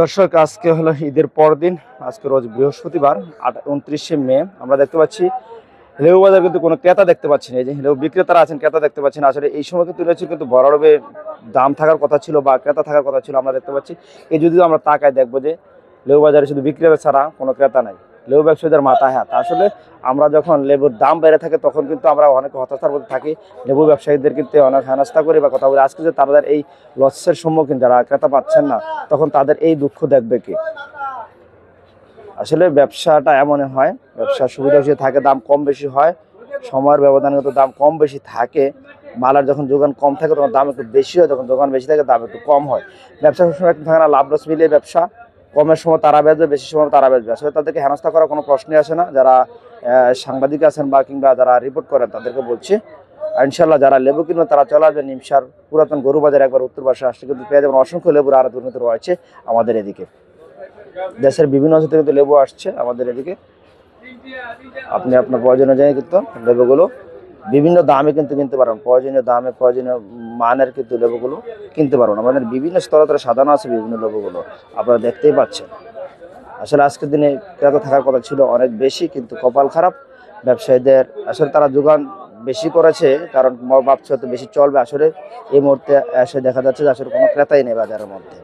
দর্শক, আজকে হলো ঈদের পরদিন। আজকে রোজ বৃহস্পতিবার 29শে মে। আমরা দেখতে পাচ্ছি লেবু বাজার কিন্তু কোনো ক্রেতা দেখতে পাচ্ছি না। এই যে লেবু বিক্রেতারা আছেন, ক্রেতা দেখতে পাচ্ছি না। আসলে এই সময় কিন্তু রয়েছে কিন্তু বড়ভাবে দাম থাকার কথা ছিল বা ক্রেতা থাকার কথা ছিল। আমরা দেখতে পাচ্ছি এই যদিও আমরা তাকায় দেখবো যে লেবু বাজারে শুধু বিক্রেতা ছাড়া কোনো ক্রেতা নাই। লেবু ব্যবসায়ীদের মাথায় হাত। আসলে আমরা যখন লেবুর দাম বেড়ে থাকে তখন কিন্তু আমরা অনেক হতাশার মধ্যে থাকি। লেবু ব্যবসায়ীদের কিন্তু অনেক হেনস্থা করি বা কথা বলি। আজকে যে তাদের এই লসের সম্মুখীন, যারা ক্রেতা পাচ্ছেন না, তখন তাদের এই দুঃখ দেখবে কি? আসলে ব্যবসাটা এমনই হয়, ব্যবসার সুবিধা বেশি থাকে, দাম কম বেশি হয়, সময়ের ব্যবধানে কিন্তু দাম কম বেশি থাকে। মালের যখন যোগান কম থাকে তখন দাম একটু বেশি হয়, যখন যোগান বেশি থাকে দাম একটু কম হয়। ব্যবসা সবসময় একটু থাকে না, লাভ লস মিলিয়ে ব্যবসা। কমের সময় তারা বেচবে, বেশি সময় তারা বেচবে। আসলে তাদেরকে হেনস্থা করার কোনো প্রশ্নই আসে না। যারা সাংবাদিক আছেন বা কিংবা যারা রিপোর্ট করেন তাদেরকে বলছি, ইনশাল্লাহ যারা লেবু কিনবে তারা চলে আসবেন নিমসার পুরাতন গরু বাজার, একবার উত্তর পাশে আসলে কিন্তু পেয়ে যাবেন অসংখ্য লেবুর আর দুর্নীতি রয়েছে আমাদের এদিকে। দেশের বিভিন্ন অঞ্চল থেকে কিন্তু লেবু আসছে আমাদের এদিকে। আপনি আপনার প্রয়োজন অনুযায়ী কিন্তু লেবুগুলো বিভিন্ন দামে কিন্তু কিনতে পারেন, প্রয়োজনীয় দামে প্রয়োজনীয় মানের কিন্তু লেবুগুলো কিনতে পারবেন। আমাদের বিভিন্ন স্তরে সাজানো আছে বিভিন্ন লেবুগুলো, আপনারা দেখতেই পাচ্ছেন। আসলে আজকের দিনে ক্রেতা থাকার কথা ছিল অনেক বেশি, কিন্তু কপাল খারাপ ব্যবসায়ীদের। আসলে তারা যোগান বেশি করেছে কারণ ভাবছে হয়তো বেশি চলবে। আসলে এই মুহূর্তে এসে দেখা যাচ্ছে যে আসলে কোনো ক্রেতাই নেই বাজারের মধ্যে।